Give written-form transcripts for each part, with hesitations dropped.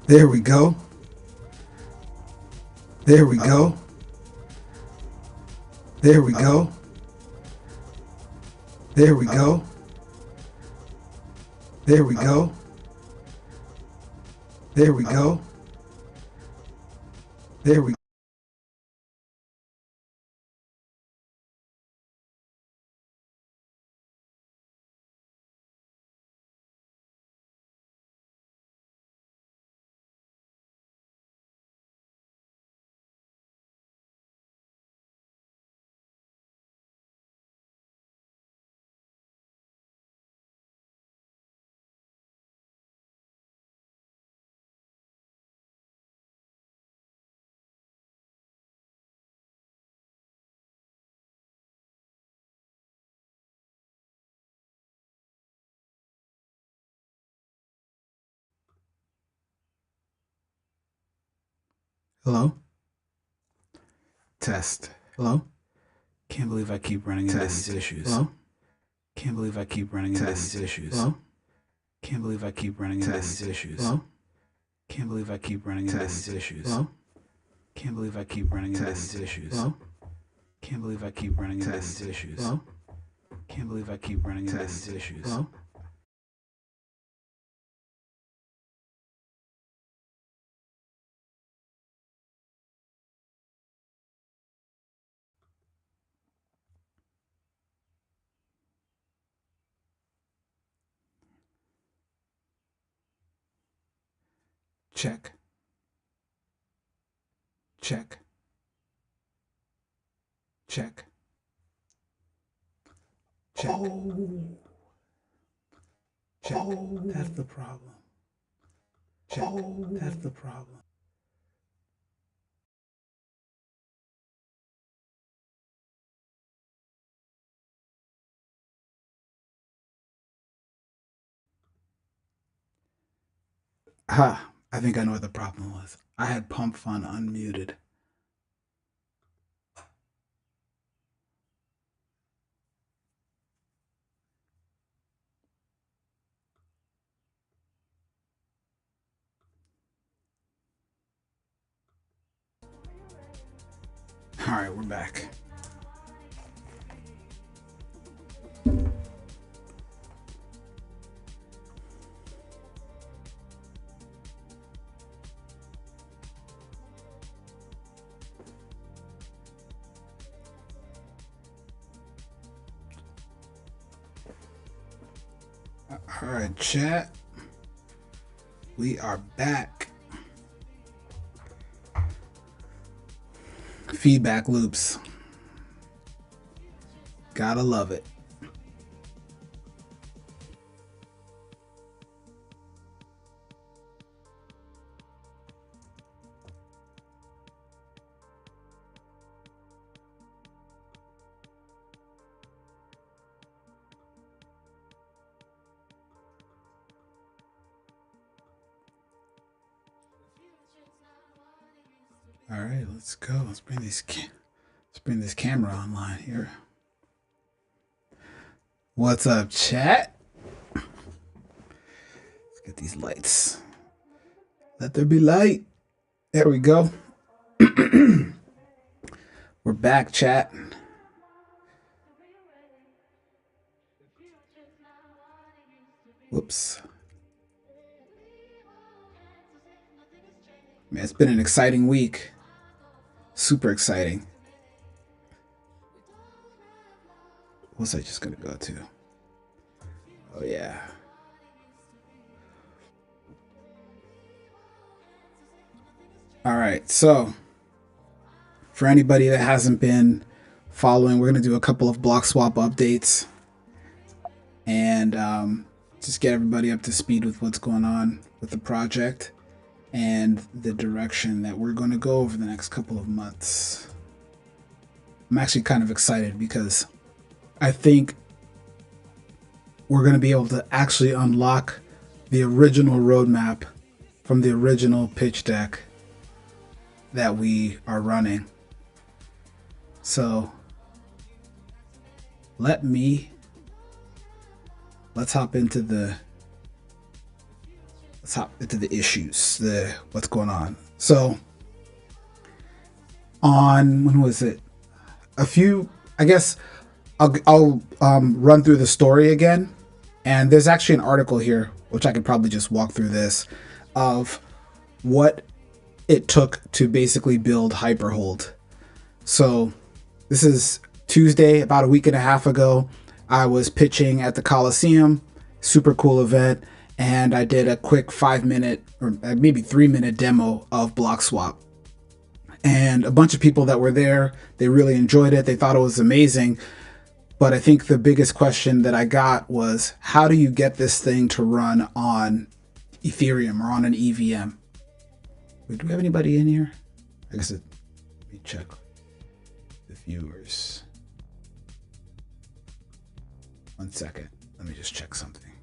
There we go. There we go. There we go. There we go. There we go. There we go. There we go. Hello? Test. Hello? Can't believe I keep running into these issues. Hello? Can't believe I keep running into these issues. Hello? Can't believe I keep running into these issues. Hello? Can't believe I keep running into these issues. Hello? Can't believe I keep running into these issues. Hello? Can't believe I keep running into these issues. Hello? Can't believe I keep running into these issues. Hello? Check. Check. Check. Check. Oh. Check. Oh. That's the problem. Check. Oh. That's the problem. Ha! I think I know what the problem was. I had Pump Fun unmuted. All right, we're back. All right, chat. We are back. Feedback loops. Gotta love it. All right, let's go. Let's bring this camera online here. What's up, chat? Let's get these lights. Let there be light. There we go. We're back, chat. Whoops. Man, it's been an exciting week. Super exciting. What's I just gonna go to? Oh yeah. All right, so for anybody that hasn't been following, we're gonna do a couple of Bloxwap updates and just get everybody up to speed with what's going on with the project and the direction that we're going to go over the next couple of months. I'm actually kind of excited because I think we're going to be able to actually unlock the original roadmap from the original pitch deck that we are running. So let's hop into the let's hop into the issues, what's going on. So on, when was it? I guess I'll run through the story again. And there's actually an article here, which I could probably just walk through this, of what it took to basically build Hyperhold. So this is Tuesday, about a week and a half ago. I was pitching at the Coliseum, super cool event, and I did a quick 5-minute or maybe 3-minute demo of Bloxwap. And a bunch of people that were there, they really enjoyed it. They thought it was amazing. But I think the biggest question that I got was, how do you get this thing to run on Ethereum or on an EVM? Wait, do we have anybody in here? I guess let me check the viewers. 1 second. Let me just check something.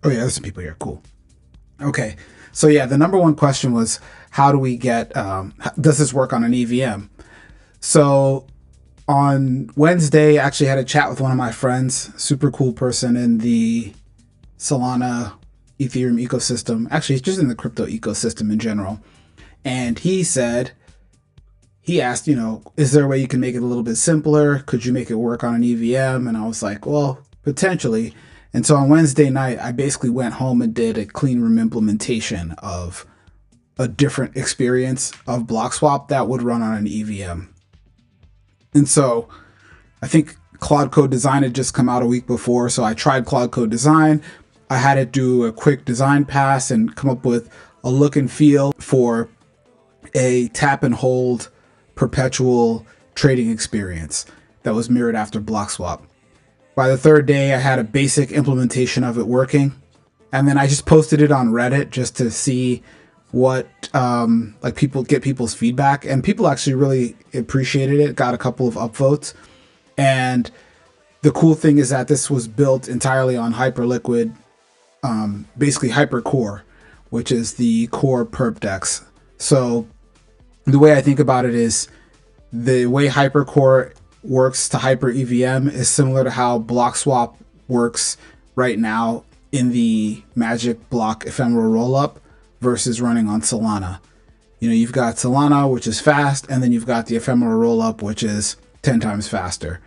Oh yeah, there's some people here. Cool. Okay. So yeah, the number one question was, how do we get, does this work on an EVM? So on Wednesday, I actually had a chat with one of my friends, super cool person in the Solana Ethereum ecosystem. Actually, just in the crypto ecosystem in general. And he asked, is there a way you can make it a little bit simpler? Could you make it work on an EVM? And I was like, well, potentially. And so on Wednesday night, I basically went home and did a clean room implementation of a different experience of Bloxwap that would run on an EVM. And so I think Claude Code Design had just come out a week before. So I tried Claude Code Design. I had it do a quick design pass and come up with a look and feel for a tap and hold perpetual trading experience that was mirrored after Bloxwap. By the third day, I had a basic implementation of it working. And then I just posted it on Reddit just to see what people's feedback. And people actually really appreciated it, got a couple of upvotes. And the cool thing is that this was built entirely on Hyperliquid, basically Hypercore, which is the core perp dex. So the way I think about it is the way Hypercore works to Hyper EVM is similar to how Bloxwap works right now in the Magic Block ephemeral rollup versus running on Solana. You've got Solana, which is fast, and then you've got the ephemeral rollup, which is 10 times faster.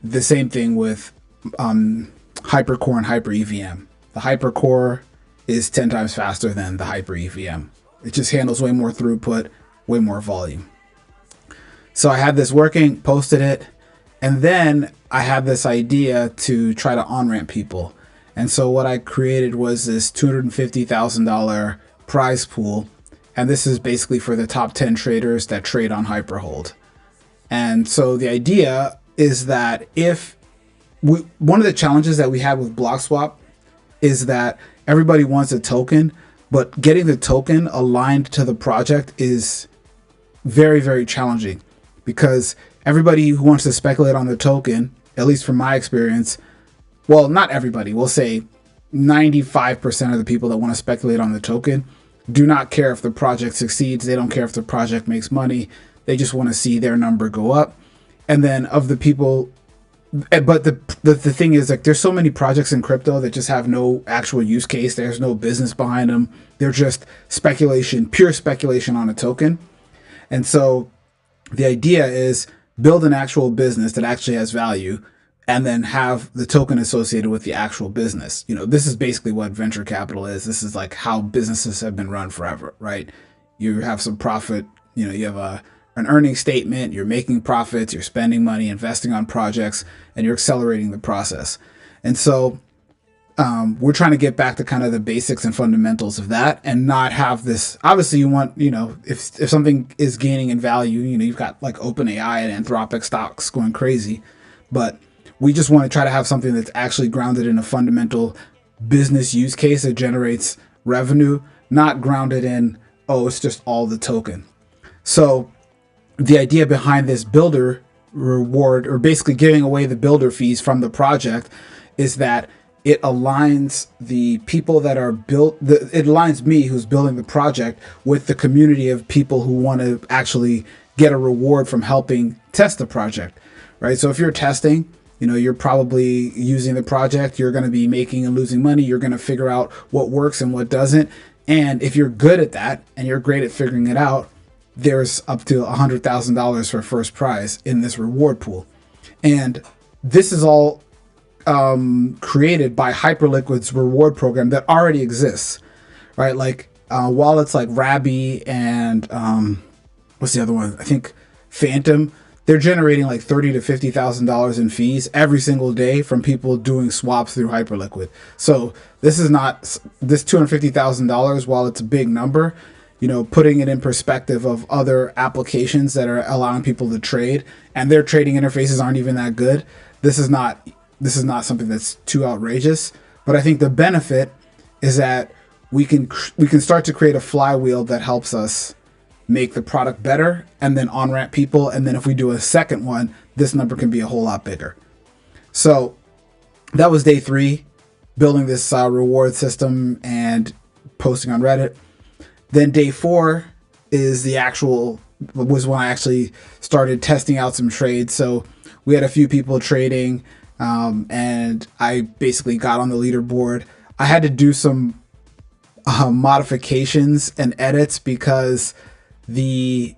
The same thing with Hypercore and Hyper EVM. The Hypercore is 10 times faster than the Hyper EVM. It just handles way more throughput, way more volume. So I had this working, posted it, and then I had this idea to try to on-ramp people. And so what I created was this $250,000 prize pool. And this is basically for the top 10 traders that trade on Hyperhold. And so the idea is that one of the challenges that we had with Bloxwap is that everybody wants a token, but getting the token aligned to the project is very, very challenging. Because everybody who wants to speculate on the token, at least from my experience, well, not everybody, we'll say 95% of the people that want to speculate on the token do not care if the project succeeds. They don't care if the project makes money. They just want to see their number go up. And then of the people, but the thing is, like, there's so many projects in crypto that just have no actual use case. There's no business behind them. They're just speculation, pure speculation on a token. And so the idea is build an actual business that actually has value and then have the token associated with the actual business. This is basically what venture capital is. This is like how businesses have been run forever, right? You have some profit, you have an earnings statement, you're making profits, you're spending money, investing on projects, and you're accelerating the process. And so we're trying to get back to kind of the basics and fundamentals of that and not have this. Obviously, you want, if something is gaining in value, you've got like OpenAI and Anthropic stocks going crazy. But we just want to try to have something that's actually grounded in a fundamental business use case that generates revenue, not grounded in, it's just all the token. So the idea behind this builder reward, or basically giving away the builder fees from the project, is that it aligns the people that are it aligns me, who's building the project, with the community of people who want to actually get a reward from helping test the project, right? So if you're testing You're probably using the project, you're going to be making and losing money, you're going to figure out what works and what doesn't. And if you're good at that and you're great at figuring it out, there's up to $100,000 for first prize in this reward pool. And this is all created by Hyperliquid's reward program that already exists, right? Like wallets like Rabby and what's the other one? I think Phantom. They're generating like $30,000 to $50,000 in fees every single day from people doing swaps through Hyperliquid. So this $250,000, while it's a big number, putting it in perspective of other applications that are allowing people to trade, and their trading interfaces aren't even that good. This is not something that's too outrageous. But I think the benefit is that we can start to create a flywheel that helps us make the product better and then on-ramp people. And then if we do a second one, this number can be a whole lot bigger. So that was day 3, building this reward system and posting on Reddit. Then day 4 was when I actually started testing out some trades. So we had a few people trading, and I basically got on the leaderboard. I had to do some modifications and edits because the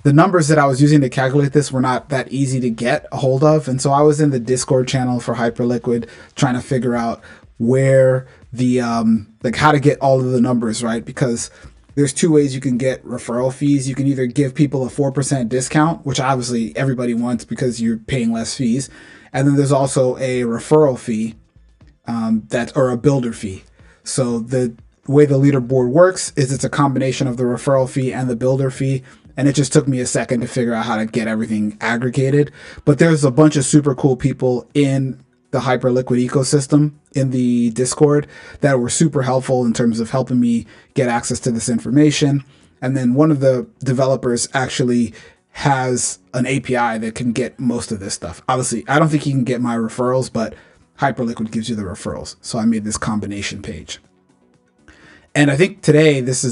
numbers that I was using to calculate this were not that easy to get a hold of. And so I was in the Discord channel for Hyperliquid trying to figure out where the how to get all of the numbers right, because there's 2 ways you can get referral fees. You can either give people a 4% discount, which obviously everybody wants because you're paying less fees. And then there's also a referral fee or a builder fee. So the way the leaderboard works is it's a combination of the referral fee and the builder fee. And it just took me a second to figure out how to get everything aggregated. But there's a bunch of super cool people in the Hyperliquid ecosystem in the Discord that were super helpful in terms of helping me get access to this information. And then one of the developers actually has an API that can get most of this stuff. Obviously, I don't think you can get my referrals, but Hyperliquid gives you the referrals. So I made this combination page. And I think today this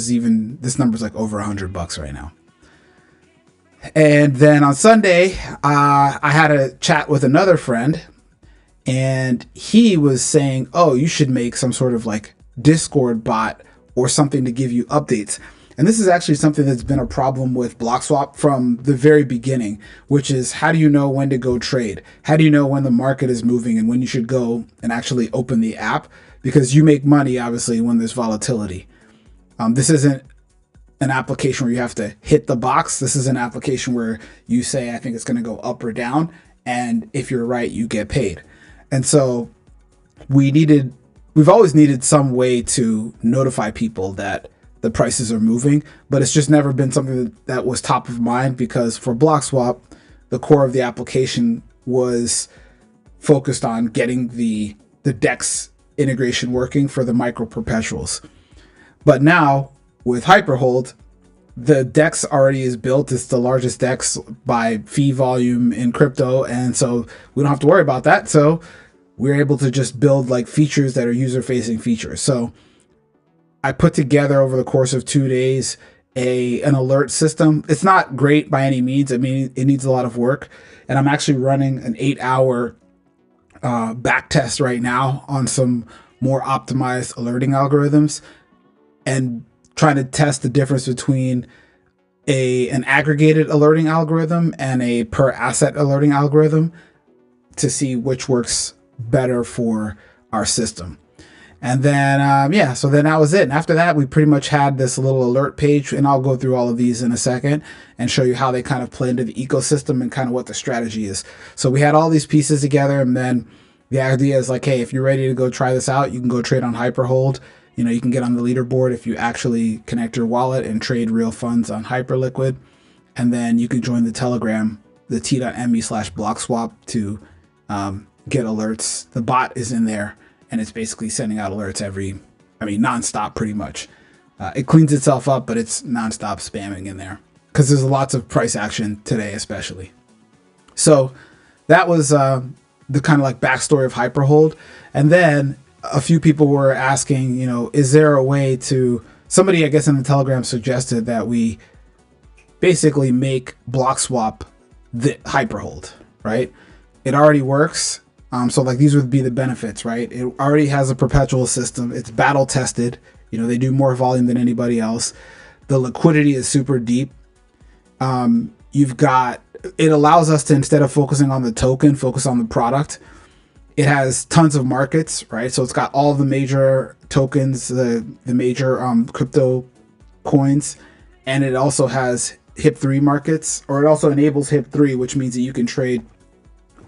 number's like over $100 right now. And then on Sunday, I had a chat with another friend, and he was saying, oh, you should make some sort of like Discord bot or something to give you updates. And this is actually something that's been a problem with Bloxwap from the very beginning, which is, how do you know when to go trade? How do you know when the market is moving and when you should go and actually open the app? Because you make money, obviously, when there's volatility. This isn't an application where you have to hit the box. This is an application where you say, I think it's going to go up or down. And if you're right, you get paid. And so we've always needed some way to notify people that the prices are moving, but it's just never been something that was top of mind, because for Bloxwap, the core of the application was focused on getting the DEX integration working for the micro perpetuals. But now with Hyperhold, the DEX already is built. It's the largest DEX by fee volume in crypto. And so we don't have to worry about that. So we're able to just build like features that are user facing features. So I put together over the course of 2 days an alert system. It's not great by any means. I mean, it needs a lot of work. And I'm actually running an 8-hour back test right now on some more optimized alerting algorithms, and trying to test the difference between an aggregated alerting algorithm and a per asset alerting algorithm to see which works better for our system. And then, so then that was it. And after that, we pretty much had this little alert page, and I'll go through all of these in a second and show you how they kind of play into the ecosystem and kind of what the strategy is. So we had all these pieces together, and then the idea is like, hey, if you're ready to go try this out, you can go trade on Hyperhold. You can get on the leaderboard if you actually connect your wallet and trade real funds on Hyperliquid. And then you can join the Telegram, the t.me/Bloxwap, to get alerts. The bot is in there, and it's basically sending out alerts nonstop pretty much. It cleans itself up, but it's nonstop spamming in there because there's lots of price action today, especially. So that was the kind of like backstory of Hyperhold. And then a few people were asking, is there a way to, somebody I guess in the Telegram suggested that we basically make Bloxwap the Hyperhold, right? It already works. So like these would be the benefits, right? It already has a perpetual system. It's battle tested. You know, they do more volume than anybody else. The liquidity is super deep. You've got, it allows us to, instead of focusing on the token, focus on the product. It has tons of markets, right? So it's got all the major tokens, the major crypto coins, and it also has HIP-3 markets, or it also enables HIP-3, which means that you can trade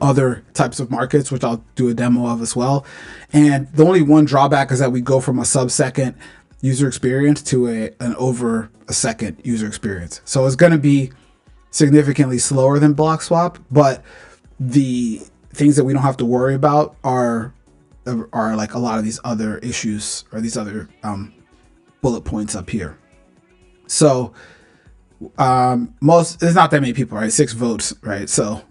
other types of markets, which I'll do a demo of as well. And the only one drawback is that we go from a sub-second user experience to an over a second user experience. So it's going to be significantly slower than Bloxwap, but the things that we don't have to worry about are like a lot of these other issues, or these other bullet points up here. So there's not that many people, right? 6 votes, right? So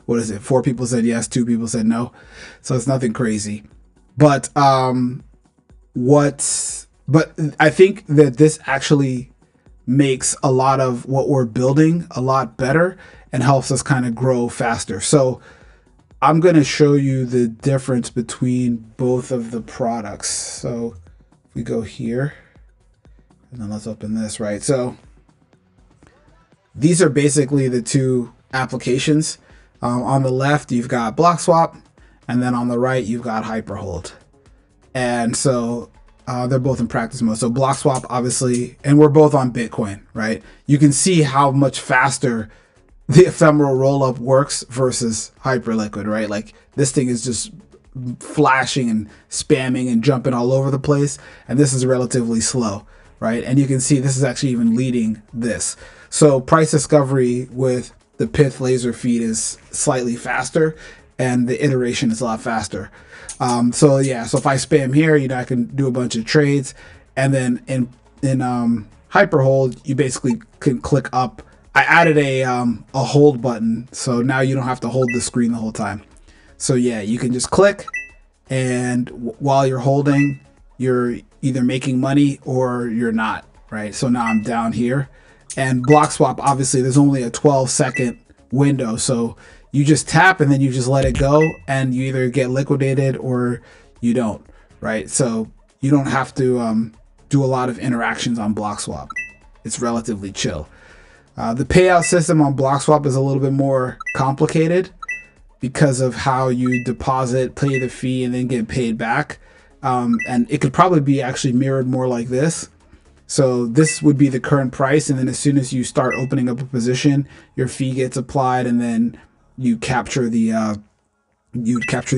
what is it? 4 people said yes, 2 people said no. So it's nothing crazy. But I think that this actually makes a lot of what we're building a lot better and helps us kind of grow faster. So I'm going to show you the difference between both of the products. So if we go here, and then let's open this, right? So these are basically the two applications. On the left, you've got Bloxwap, and then on the right, you've got Hyperhold. And so they're both in practice mode. So Bloxwap, obviously, and we're both on Bitcoin, right? You can see how much faster the ephemeral rollup works versus Hyperliquid, right? Like this thing is just flashing and spamming and jumping all over the place, and this is relatively slow, right? And you can see this is actually even leading this. So price discovery with the Pith laser feed is slightly faster, and the iteration is a lot faster. So if I spam here, you know, I can do a bunch of trades, and then in Hyperhold, you basically can click up. I added a hold button, so now you don't have to hold the screen the whole time. So yeah, you can just click, and while you're holding, you're either making money or you're not, right? So now I'm down here, and Bloxwap, obviously, there's only a 12-second window, so you just tap and then you just let it go, and you either get liquidated or you don't, right? So you don't have to do a lot of interactions on Bloxwap. It's relatively chill. The payout system on Bloxwap is a little bit more complicated because of how you deposit, pay the fee, and then get paid back. And it could probably be actually mirrored more like this. So this would be the current price, and then as soon as you start opening up a position, your fee gets applied, and then you capture the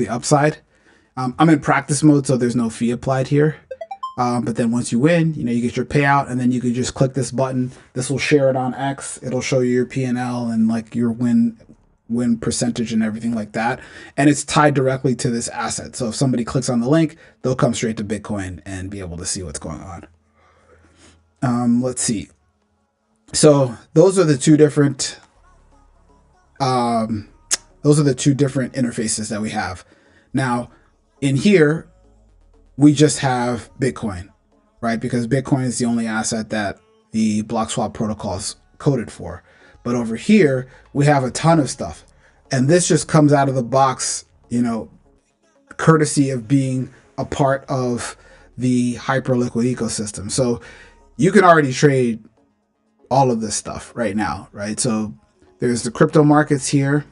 upside. I'm in practice mode, so there's no fee applied here. But then once you win, you know, you get your payout, and then you can just click this button. This will share it on X. It'll show you your P&L and like your win percentage and everything like that. And it's tied directly to this asset. So if somebody clicks on the link, they'll come straight to Bitcoin and be able to see what's going on. Let's see. So those are the two different interfaces that we have. Now in here, we just have Bitcoin, right? Because Bitcoin is the only asset that the Bloxwap protocol is coded for. But over here, we have a ton of stuff. And this just comes out of the box, you know, courtesy of being a part of the Hyperliquid ecosystem. So you can already trade all of this stuff right now, right? So there's the crypto markets here.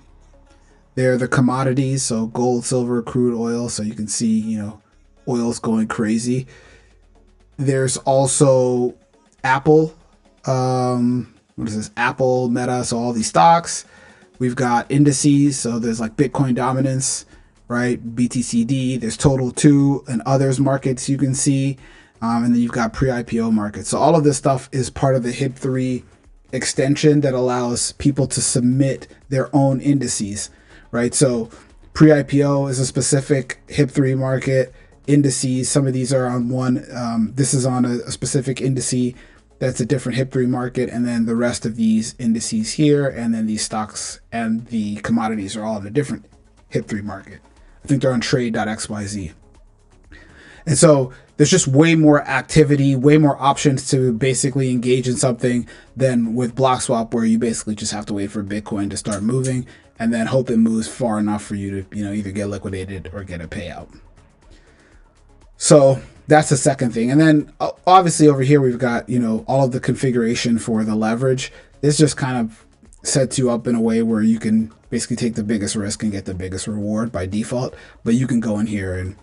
There are the commodities, so gold, silver, crude oil. So you can see, you know, oil's going crazy. There's also Apple. What is this? Apple, Meta, so all these stocks. We've got indices, so there's like Bitcoin dominance, right? BTCD. There's Total 2 and others markets you can see. And then you've got pre-IPO markets. So all of this stuff is part of the HIP-3 extension that allows people to submit their own indices, right? So pre-IPO is a specific HIP-3 market. Indices, some of these are on one. This is on a specific indice that's a different HIP-3 market, and then the rest of these indices here, and then these stocks and the commodities are all in a different HIP-3 market. I think they're on trade.xyz. And so there's just way more activity, way more options to basically engage in something than with Bloxwap, where you basically just have to wait for Bitcoin to start moving. and then hope it moves far enough for you to, either get liquidated or get a payout. So that's the second thing. And then obviously over here, we've got, all of the configuration for the leverage. This just kind of sets you up in a way where you can basically take the biggest risk and get the biggest reward by default. But you can go in here and,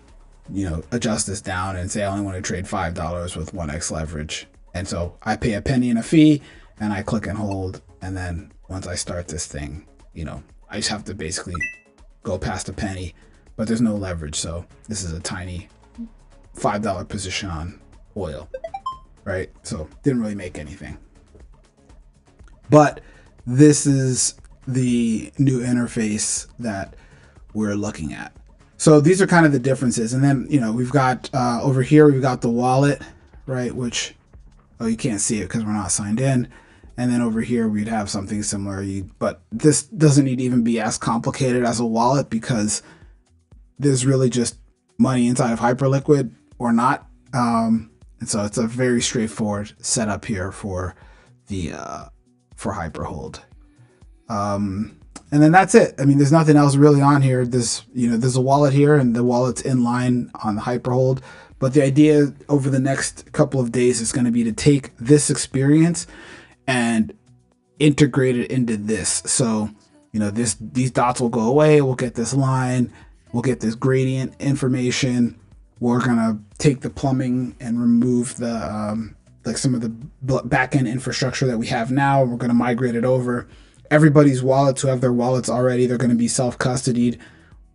adjust this down and say, I only want to trade $5 with 1x leverage. And so I pay a penny in a fee and I click and hold. And then once I start this thing, I just have to basically go past a penny, but there's no leverage. So this is a tiny $5 position on oil, right? So didn't really make anything. But this is the new interface that we're looking at. So these are kind of the differences. And then, we've got over here, we've got the wallet, right? Which, you can't see it because we're not signed in. And then over here, we'd have something similar. But this doesn't need to even be as complicated as a wallet because there's really just money inside of Hyperliquid or not. And so it's a very straightforward setup here for the for Hyperhold. And then that's it. I mean, there's nothing else really on here. There's a wallet here, and the wallet's in line on the Hyperhold. But the idea over the next couple of days is going to be to take this experience and integrate it into this. So, these dots will go away. We'll get this line. We'll get this gradient information. We're going to take the plumbing and remove the some of the backend infrastructure that we have now. We're going to migrate it over. Everybody's wallets who have their wallets already, they're going to be self-custodied.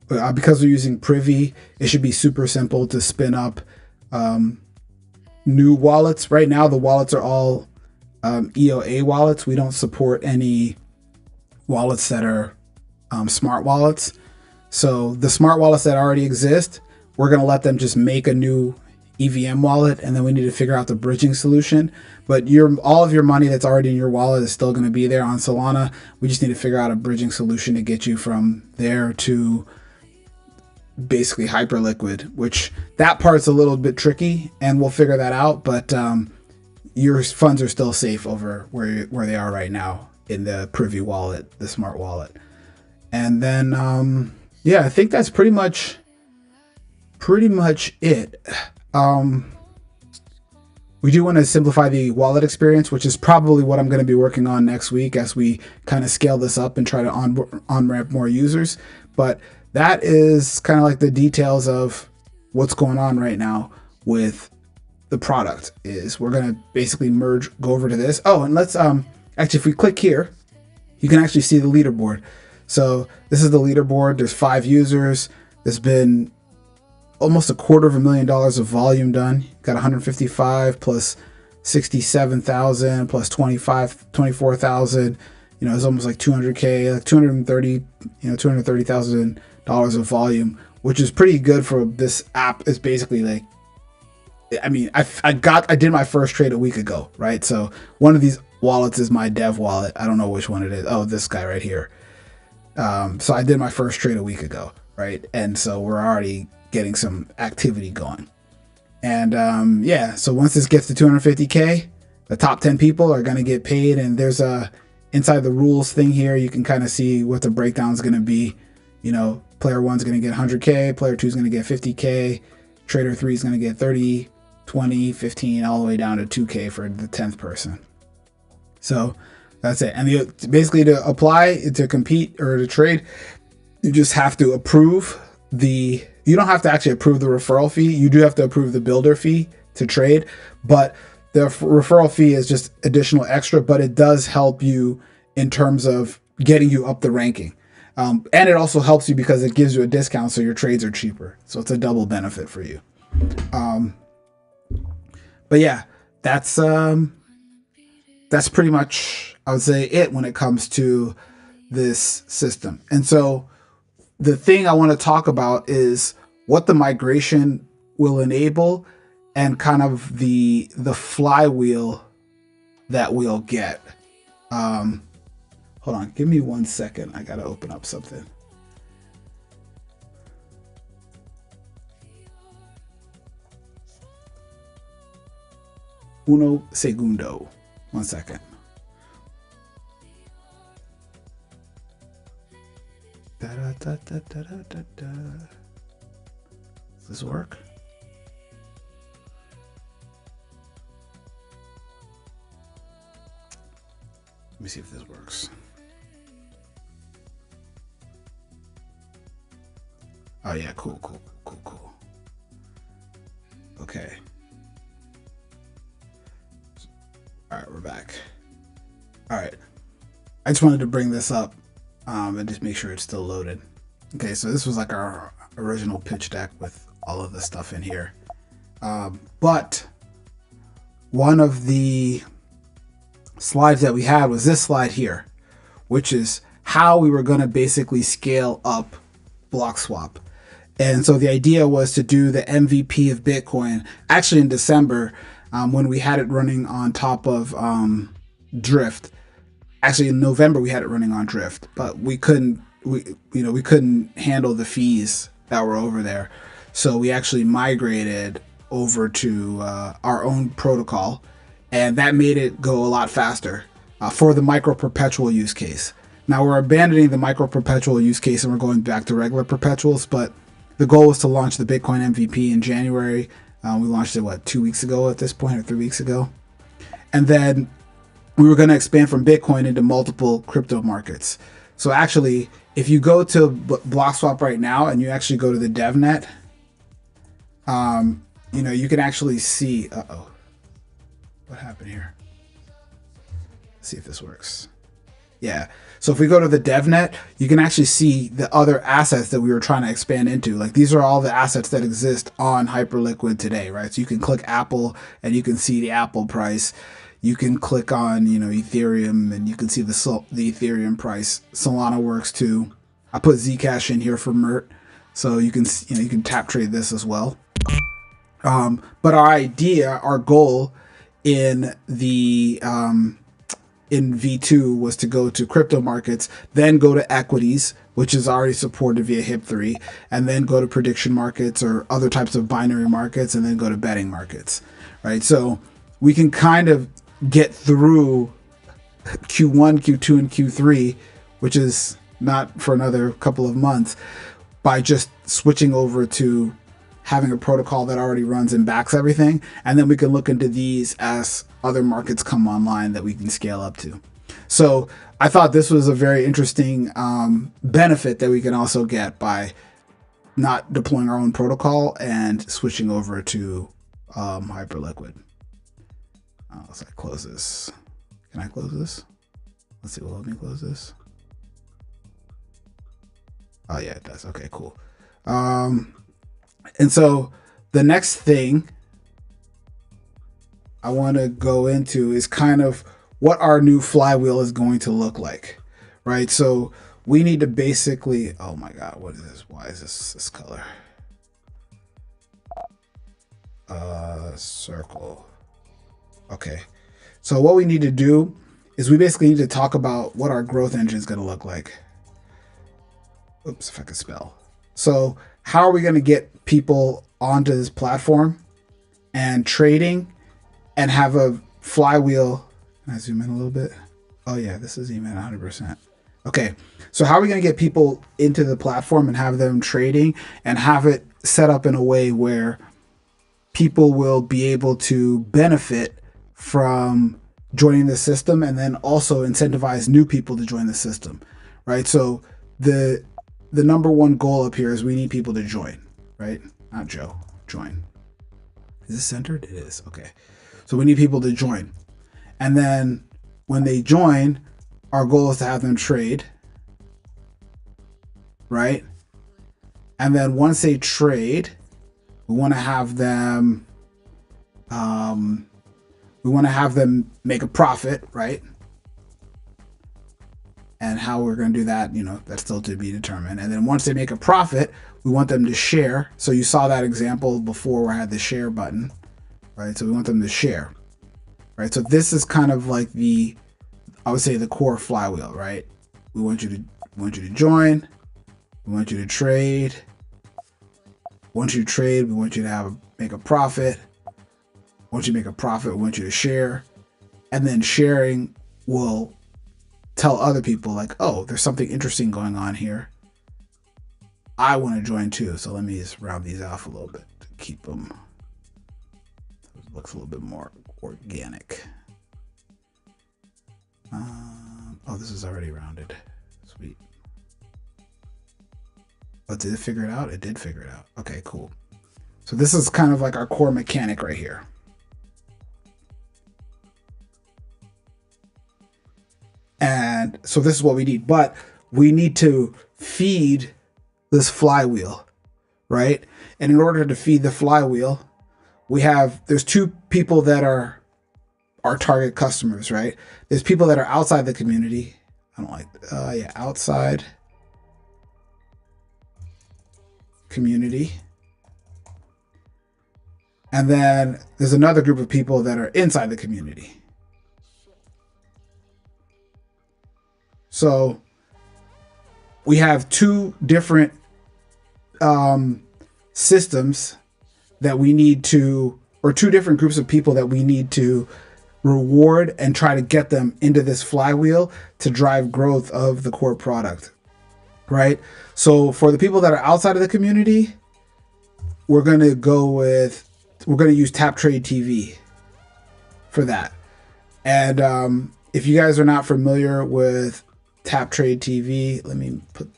Because we're using Privy, it should be super simple to spin up new wallets. Right now, the wallets are all EOA wallets. We don't support any wallets that are smart wallets. So the smart wallets that already exist, we're going to let them just make a new EVM wallet, and then we need to figure out the bridging solution. But all of your money that's already in your wallet is still going to be there on Solana. We just need to figure out a bridging solution to get you from there to basically Hyperliquid, which that part's a little bit tricky, and we'll figure that out. But your funds are still safe over where they are right now in the Privy wallet, the smart wallet. And then I think that's pretty much it. We do want to simplify the wallet experience, which is probably what I'm going to be working on next week as we kind of scale this up and try to on-ramp more users. But that is kind of like the details of what's going on right now with the product. Is we're going to basically go over to this. Oh, and let's actually, if we click here, you can actually see the leaderboard. So this is the leaderboard. There's 5 users. There's been almost $250,000 of volume done. Got 155 plus 67,000 plus 24,000. It's almost like 200K, like 230, $230,000 of volume, which is pretty good for this app. Is basically like, I mean, I did my first trade a week ago, right? So one of these wallets is my dev wallet. I don't know which one it is. Oh, this guy right here. So I did my first trade a week ago, right? And so we're already getting some activity going. And so once this gets to 250K, the top 10 people are going to get paid. And there's inside the rules thing here, you can kind of see what the breakdown is going to be. Player 1's going to get 100K, player 2's going to get 50K, trader 3 is going to get 30, 20, 15, all the way down to 2K for the 10th person. So that's it. And basically to apply, to compete or to trade, you just have to approve you don't have to actually approve the referral fee. You do have to approve the builder fee to trade, but the referral fee is just additional extra, but it does help you in terms of getting you up the ranking. And it also helps you because it gives you a discount, so your trades are cheaper. So it's a double benefit for you. But yeah, that's pretty much, I would say, it when it comes to this system. And so the thing I want to talk about is what the migration will enable and kind of the flywheel that we'll get. Hold on, give me 1 second. I gotta open up something. Uno segundo. 1 second. Does this work? Let me see if this works. Oh yeah, cool. Okay. All right, we're back. All right. I just wanted to bring this up and just make sure it's still loaded. Okay, so this was like our original pitch deck with all of the stuff in here. But one of the slides that we had was this slide here, which is how we were going to basically scale up Bloxwap. And so the idea was to do the MVP of Bitcoin actually in December when we had it running on top of Drift. Actually, in November we had it running on Drift, but we couldn't handle the fees that were over there. So we actually migrated over to our own protocol, and that made it go a lot faster for the micro perpetual use case. Now we're abandoning the micro perpetual use case and we're going back to regular perpetuals, but the goal was to launch the Bitcoin MVP in January. We launched it 2 weeks ago at this point, or 3 weeks ago, and then we were going to expand from Bitcoin into multiple crypto markets. So actually, if you go to Bloxwap right now and you actually go to the DevNet, you can actually see. What happened here? Let's see if this works. Yeah. So if we go to the DevNet, you can actually see the other assets that we were trying to expand into. Like these are all the assets that exist on Hyperliquid today, right? So you can click Apple and you can see the Apple price. You can click on, Ethereum and you can see the Ethereum price. Solana works too. I put Zcash in here for MERT, so you can tap trade this as well. But our goal in the in V2 was to go to crypto markets, then go to equities, which is already supported via HIP3, and then go to prediction markets or other types of binary markets, and then go to betting markets, right? So we can kind of get through Q1, Q2, and Q3, which is not for another couple of months, by just switching over to having a protocol that already runs and backs everything. And then we can look into these as other markets come online that we can scale up to. So I thought this was a very interesting benefit that we can also get by not deploying our own protocol and switching over to Hyperliquid. Let's close this. Can I close this? Let's see. Will it let me close this? Oh yeah, it does. Okay, cool. And so the next thing I want to go into is kind of what our new flywheel is going to look like, right? So we need to basically, oh my God, what is this? Why is this color? Circle. Okay. So what we need to do is we basically need to talk about what our growth engine is going to look like. Oops, if I could spell. So how are we going to get people onto this platform and trading and have a flywheel? Can I zoom in a little bit? Oh yeah, this is even 100%. Okay, so how are we going to get people into the platform and have them trading and have it set up in a way where people will be able to benefit from joining the system and then also incentivize new people to join the system, right? So the number one goal up here is we need people to join, right? Not Joe, join. Is this centered? It is. Okay. So we need people to join. And then when they join, our goal is to have them trade, right? And then once they trade, we want to have them make a profit, right? And how we're going to do that, that's still to be determined. And then once they make a profit, we want them to share. So you saw that example before where I had the share button, right? So we want them to share, right? So this is kind of like I would say the core flywheel, right? We want you to join. We want you to trade. Once you trade, we want you to make a profit. Once you make a profit, we want you to share. And then sharing will tell other people like, oh, there's something interesting going on here. I want to join too. So let me just round these off a little bit to keep them. It looks a little bit more organic. Oh, this is already rounded. Sweet. But did it figure it out? It did figure it out. Okay, cool. So this is kind of like our core mechanic right here. And so this is what we need, but we need to feed this flywheel, right? And in order to feed the flywheel, there's two people that are our target customers, right? There's people that are outside the community. I don't like, outside community. And then there's another group of people that are inside the community. So we have two different systems that we need to, or two different groups of people that we need to reward and try to get them into this flywheel to drive growth of the core product, right? So for the people that are outside of the community, we're going to use Tap Trade TV for that. And if you guys are not familiar with Tap Trade TV, let me put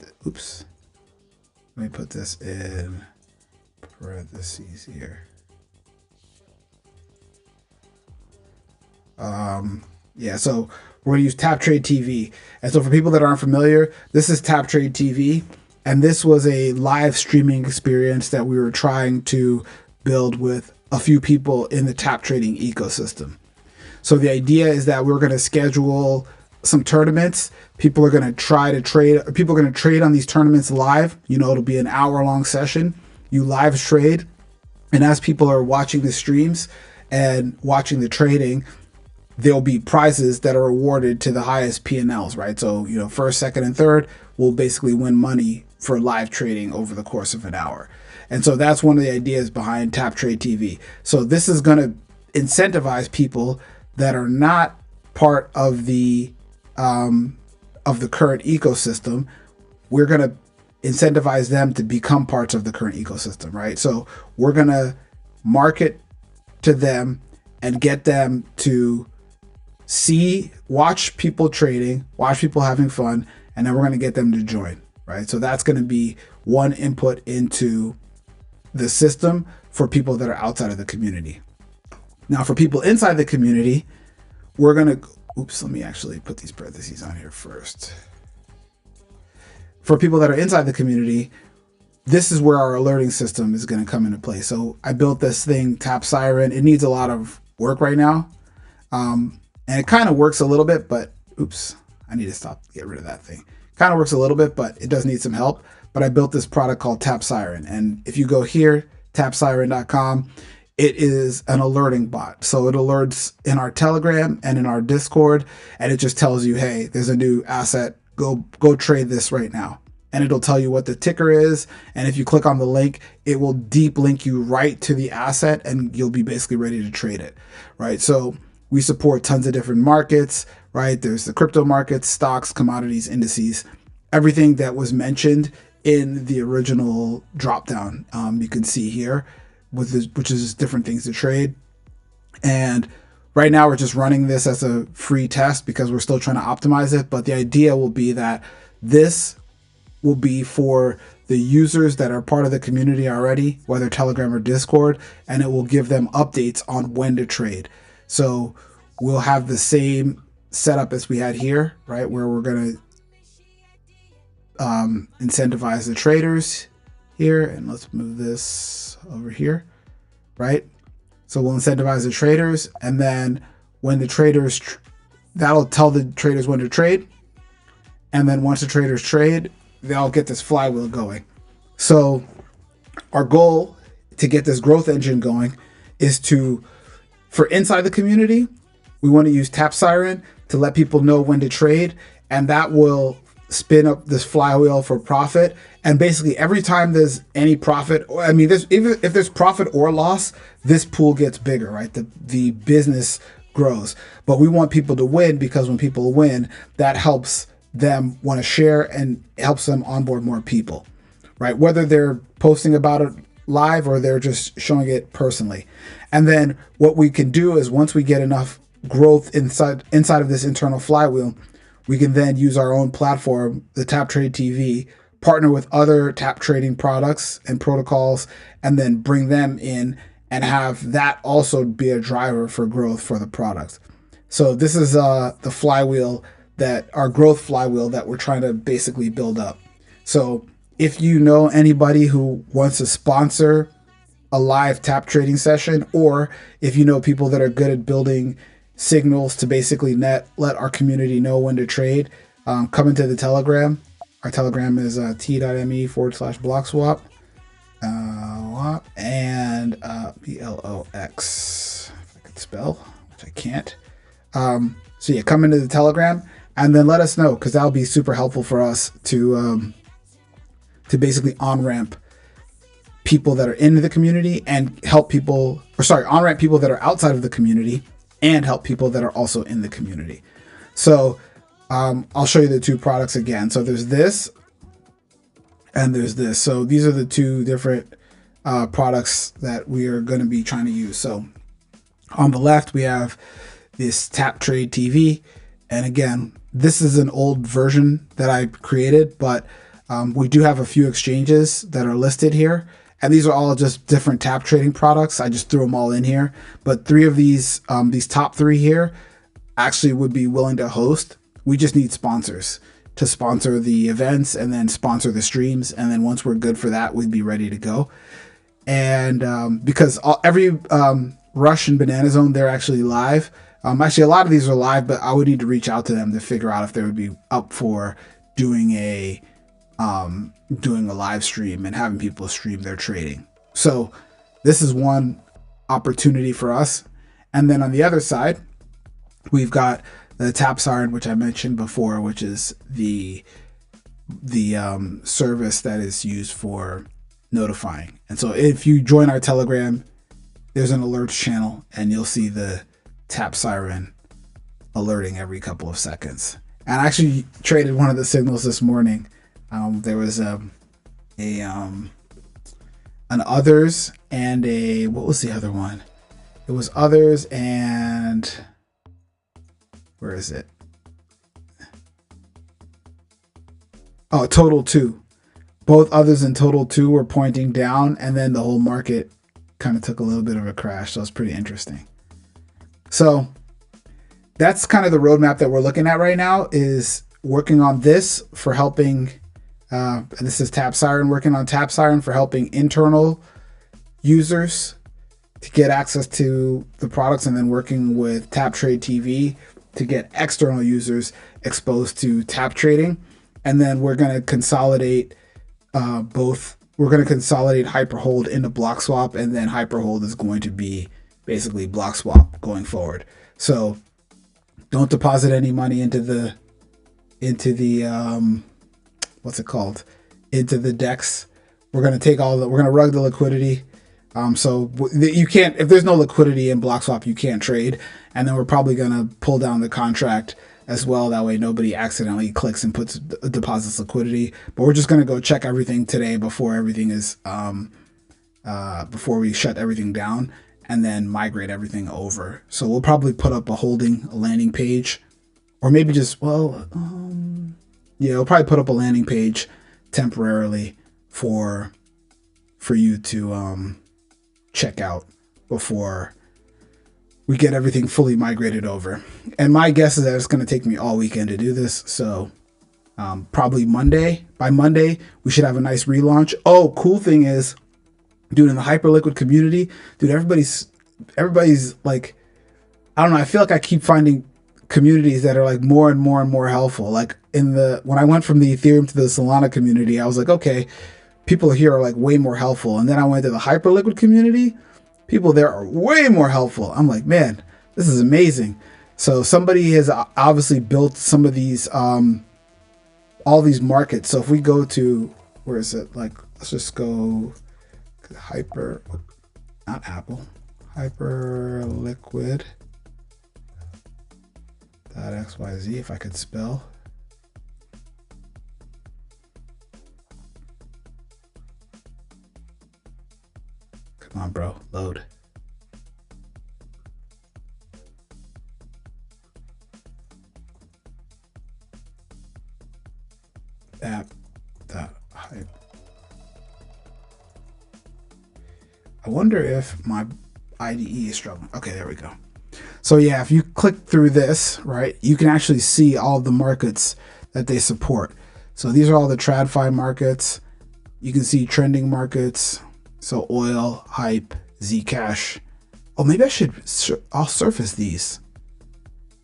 this in parentheses here. So we're gonna use Tap Trade TV. And so for people that aren't familiar, this is Tap Trade TV. And this was a live streaming experience that we were trying to build with a few people in the tap trading ecosystem. So the idea is that we're going to schedule some tournaments. People are going to people are going to trade on these tournaments live. It'll be an hour-long session. You live trade. And as people are watching the streams and watching the trading, there'll be prizes that are awarded to the highest P&Ls, right? So, first, second, and third will basically win money for live trading over the course of an hour. And so that's one of the ideas behind Tap Trade TV. So this is going to incentivize people that are not part of the current ecosystem. We're going to incentivize them to become parts of the current ecosystem, right? So we're going to market to them and get them to watch people trading, watch people having fun, and then we're going to get them to join, right? So that's going to be one input into the system for people that are outside of the community. Now, for people inside the community, we're going to, let me actually put these parentheses on here first. For people that are inside the community, this is where our alerting system is going to come into play. So I built this thing, Tap Siren. It needs a lot of work right now. And it kind of works a little bit, but I need to get rid of that thing. Kind of works a little bit, but it does need some help. But I built this product called Tap Siren. And if you go here, tapsiren.com, it is an alerting bot. So it alerts in our Telegram and in our Discord, and it just tells you, hey, there's a new asset. Go trade this right now. And it'll tell you what the ticker is. And if you click on the link, it will deep link you right to the asset, and you'll be basically ready to trade it, right? So we support tons of different markets, right? There's the crypto markets, stocks, commodities, indices, everything that was mentioned in the original dropdown. You can see here, which is different things to trade. And right now we're just running this as a free test because we're still trying to optimize it. But the idea will be that this will be for the users that are part of the community already, whether Telegram or Discord, and it will give them updates on when to trade. So we'll have the same setup as we had here, right? Where we're going to incentivize the traders here. And let's move this over here, right? So we'll incentivize the traders, and then when the traders, that'll tell the traders when to trade. And then once the traders trade, they'll get this flywheel going. So our goal to get this growth engine going is for inside the community, we want to use Tap Siren to let people know when to trade, and that will spin up this flywheel for profit. And basically every time there's any profit, even if there's profit or loss, this pool gets bigger, right? The business grows. But we want people to win, because when people win, that helps them want to share and helps them onboard more people, right? Whether they're posting about it live or they're just showing it personally. And then what we can do is once we get enough growth inside of this internal flywheel, we can then use our own platform, the Tap Trade TV, partner with other tap trading products and protocols, and then bring them in and have that also be a driver for growth for the product. So this is the flywheel, that our growth flywheel that we're trying to basically build up. So if you know anybody who wants to sponsor a live tap trading session, or if you know people that are good at building signals to basically let our community know when to trade, come into the Telegram. Our Telegram is t.me/Bloxwap. And Blox, if I could spell, which I can't. So yeah, come into the Telegram and then let us know, because that'll be super helpful for us to basically on-ramp people that are in the community and help people, on-ramp people that are outside of the community and help people that are also in the community. So I'll show you the two products again. So there's this and there's this. So these are the two different products that we are going to be trying to use. So on the left, we have this Tap Trade TV. And again, this is an old version that I created, but we do have a few exchanges that are listed here. And these are all just different tap trading products. I just threw them all in here. But three of these top three here actually would be willing to host. We just need sponsors to sponsor the events and then sponsor the streams. And then once we're good for that, we'd be ready to go. And because every Rush and Banana Zone, they're actually live. Actually, a lot of these are live, but I would need to reach out to them to figure out if they would be up for doing a live stream and having people stream their trading. So this is one opportunity for us. And then on the other side, we've got the Tap Siren, which I mentioned before, which is the service that is used for notifying. And so if you join our Telegram, there's an alerts channel and you'll see the Tap Siren alerting every couple of seconds. And I actually traded one of the signals this morning. There was an others and a, what was the other one? It was others and, where is it? Oh, total 2. Both others and total 2 were pointing down, and then the whole market kind of took a little bit of a crash. So it's pretty interesting. So that's kind of the roadmap that we're looking at right now, is working on this for helping. And this is Tap Siren, working on Tap Siren for helping internal users to get access to the products, and then working with Tap Trade TV to get external users exposed to tap trading. And then we're going to consolidate both. We're going to consolidate Hyperhold into Bloxwap, and then Hyperhold is going to be basically Bloxwap going forward. So don't deposit any money into the what's it called? Into the DEX. We're going to take we're going to rug the liquidity. So you can't, if there's no liquidity in Bloxwap, you can't trade. And then we're probably going to pull down the contract as well. That way nobody accidentally clicks and deposits liquidity. But we're just going to go check everything today before everything is, before we shut everything down, and then migrate everything over. So we'll probably put up a landing page, or maybe just, yeah, we'll probably put up a landing page temporarily for you to check out before we get everything fully migrated over. And my guess is that it's going to take me all weekend to do this. So probably Monday. By Monday, we should have a nice relaunch. Oh, cool thing is, dude, in the Hyperliquid community, dude, everybody's like, I don't know. I feel like I keep finding communities that are like more and more and more helpful. Like when I went from the Ethereum to the Solana community, I was like, okay, people here are like way more helpful. And then I went to the Hyperliquid community. People there are way more helpful. I'm like, man, this is amazing. So somebody has obviously built some of these, all these markets. So if we go to, where is it? Like, let's just go Hyperliquid .xyz, if I could spell. Come on, bro. Load. Hype. I wonder if my IDE is struggling. Okay, there we go. So yeah, if you click through this, right, you can actually see all the markets that they support. So these are all the TradFi markets. You can see trending markets. So oil, hype, Zcash. Oh, maybe I'll surface these.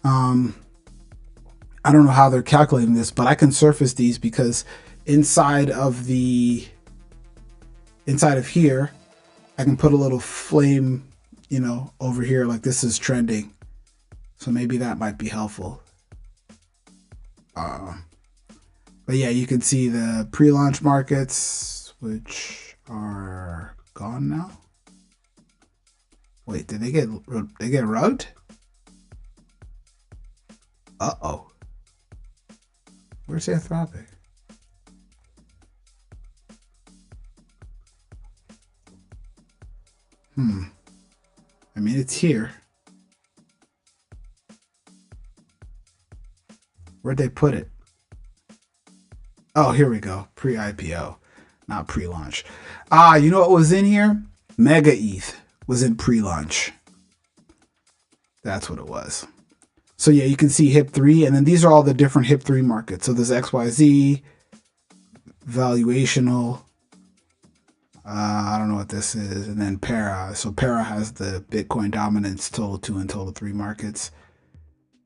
I don't know how they're calculating this, but I can surface these because inside of here, I can put a little flame, you know, over here, like this is trending. So maybe that might be helpful. But yeah, you can see the pre-launch markets, which are gone now. Wait, did they get rugged? Uh-oh. Where's Anthropic? I mean, it's here. Where'd they put it? Oh, here we go. Pre-IPO, not pre-launch. You know what was in here? Mega ETH was in pre-launch. That's what it was. So yeah, you can see HIP3, and then these are all the different HIP3 markets. So there's XYZ, valuational. I don't know what this is, and then Para. So Para has the Bitcoin dominance, total 2 and total 3 markets.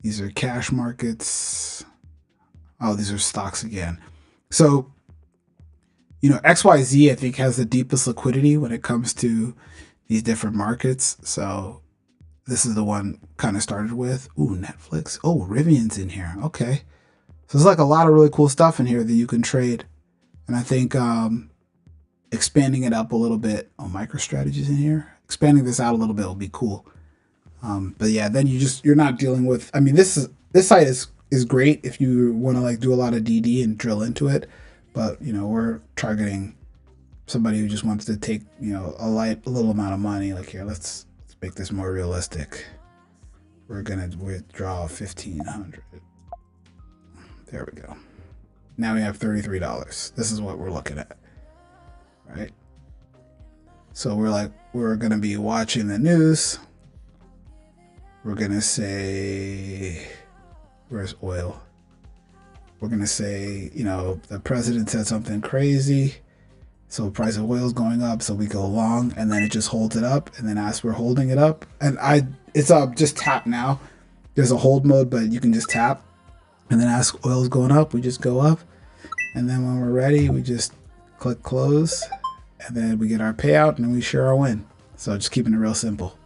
These are cash markets. Oh, these are stocks again. So, you know, XYZ, I think, has the deepest liquidity when it comes to these different markets. So this is the one kind of started with. Ooh, Netflix. Oh, Rivian's in here. Okay. So there's like a lot of really cool stuff in here that you can trade. And I think expanding it up a little bit. Oh, MicroStrategy's in here. Expanding this out a little bit will be cool. But yeah, then you're not dealing with, I mean, this site is great if you want to like do a lot of DD and drill into it. But, you know, we're targeting somebody who just wants to take, you know, a little amount of money. Like here, let's make this more realistic. We're going to withdraw 1,500. There we go. Now we have $33. This is what we're looking at, right? So we're going to be watching the news. We're going to say, where's oil? We're going to say, you know, the president said something crazy. So the price of oil is going up. So we go long, and then it just holds it up. And then as we're holding it up, and it's up, just tap now. There's a hold mode, but you can just tap. And then as oil is going up, we just go up. And then when we're ready, we just click close. And then we get our payout, and then we share our win. So just keeping it real simple.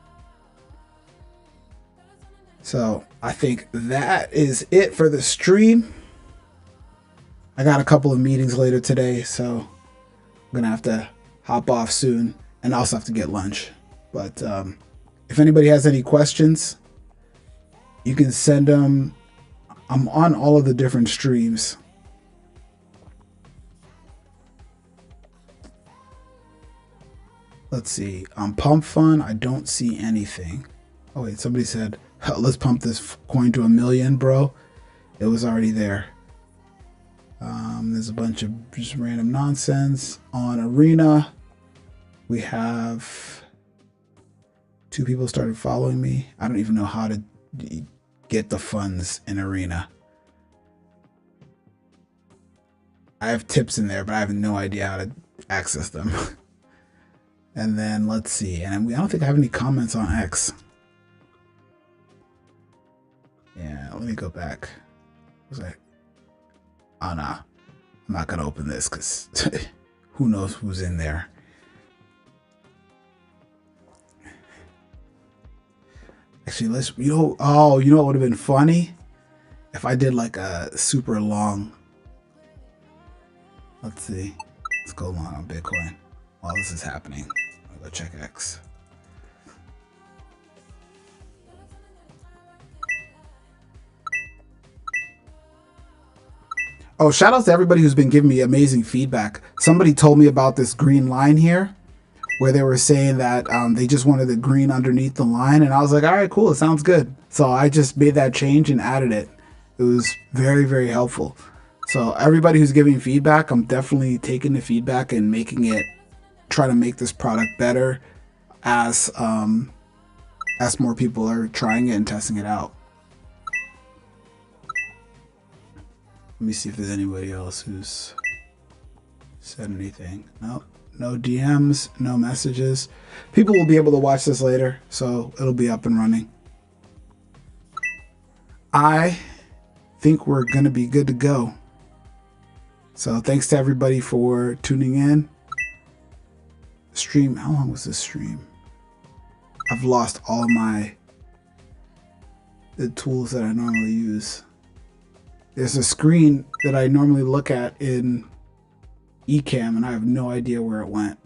So I think that is it for the stream. I got a couple of meetings later today, so I'm going to have to hop off soon and also have to get lunch. But if anybody has any questions, you can send them. I'm on all of the different streams. Let's see. On Pump Fun, I don't see anything. Oh, wait, somebody said, let's pump this coin to 1 million, bro. It was already there. There's a bunch of just random nonsense. On Arena, we have 2 people started following me. I don't even know how to get the funds in Arena. I have tips in there, but I have no idea how to access them. And then let's see. And I don't think I have any comments on X. Yeah, let me go back. Was I? Oh, no. I'm not going to open this because who knows who's in there. Actually, you know what would have been funny? If I did like a super long. Let's see. Let's go long on Bitcoin while this is happening. I'll go check X. Oh, shout out to everybody who's been giving me amazing feedback. Somebody told me about this green line here, where they were saying that they just wanted the green underneath the line, and I was like, all right, cool, it sounds good. So I just made that change and added it. It was very, very helpful. So everybody who's giving feedback, I'm definitely taking the feedback and making it, try to make this product better as more people are trying it and testing it out. Let me see if there's anybody else who's said anything. No, no DMs, no messages. People will be able to watch this later, so it'll be up and running. I think we're gonna be good to go. So thanks to everybody for tuning in. Stream, how long was this stream? I've lost all of the tools that I normally use. There's a screen that I normally look at in Ecamm, and I have no idea where it went.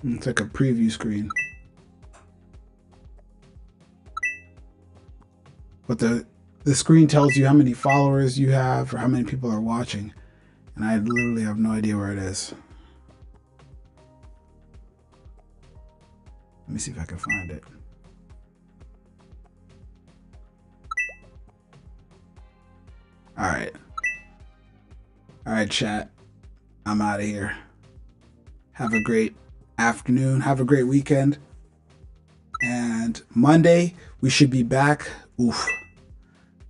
It's like a preview screen. But the screen tells you how many followers you have or how many people are watching. And I literally have no idea where it is. Let me see if I can find it. All right. All right, chat. I'm out of here. Have a great afternoon. Have a great weekend. And Monday, we should be back. Oof.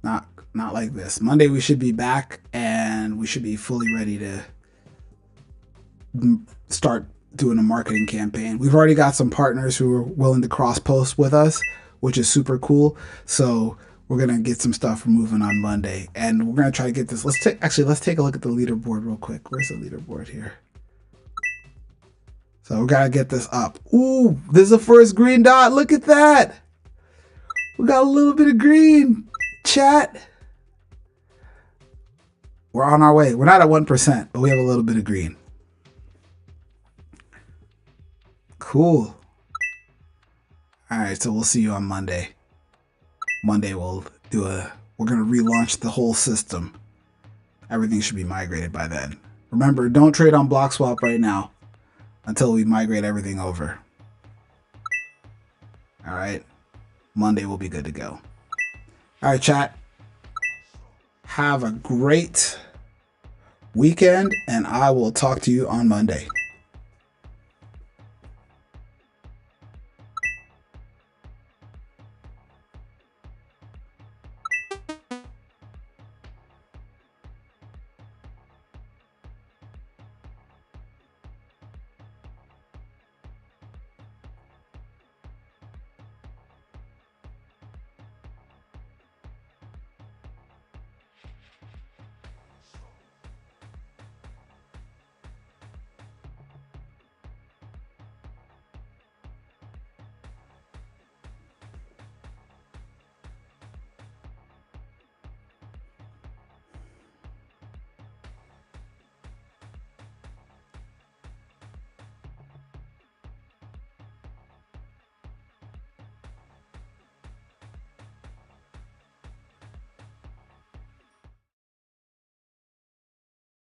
Not like this. Monday, we should be back and we should be fully ready to start doing a marketing campaign. We've already got some partners who are willing to cross post with us, which is super cool. So we're going to get some stuff moving on Monday, and we're going to try to get this. Let's take a look at the leaderboard real quick. Where's the leaderboard here? So we got to get this up. Ooh, there's the first green dot. Look at that. We got a little bit of green, chat. We're on our way. We're not at 1%, but we have a little bit of green. Cool. All right, so we'll see you on Monday. Monday we're going to relaunch the whole system. Everything should be migrated by then. Remember, don't trade on Bloxwap right now until we migrate everything over. All right. Monday will be good to go. All right, chat. Have a great weekend, and I will talk to you on Monday.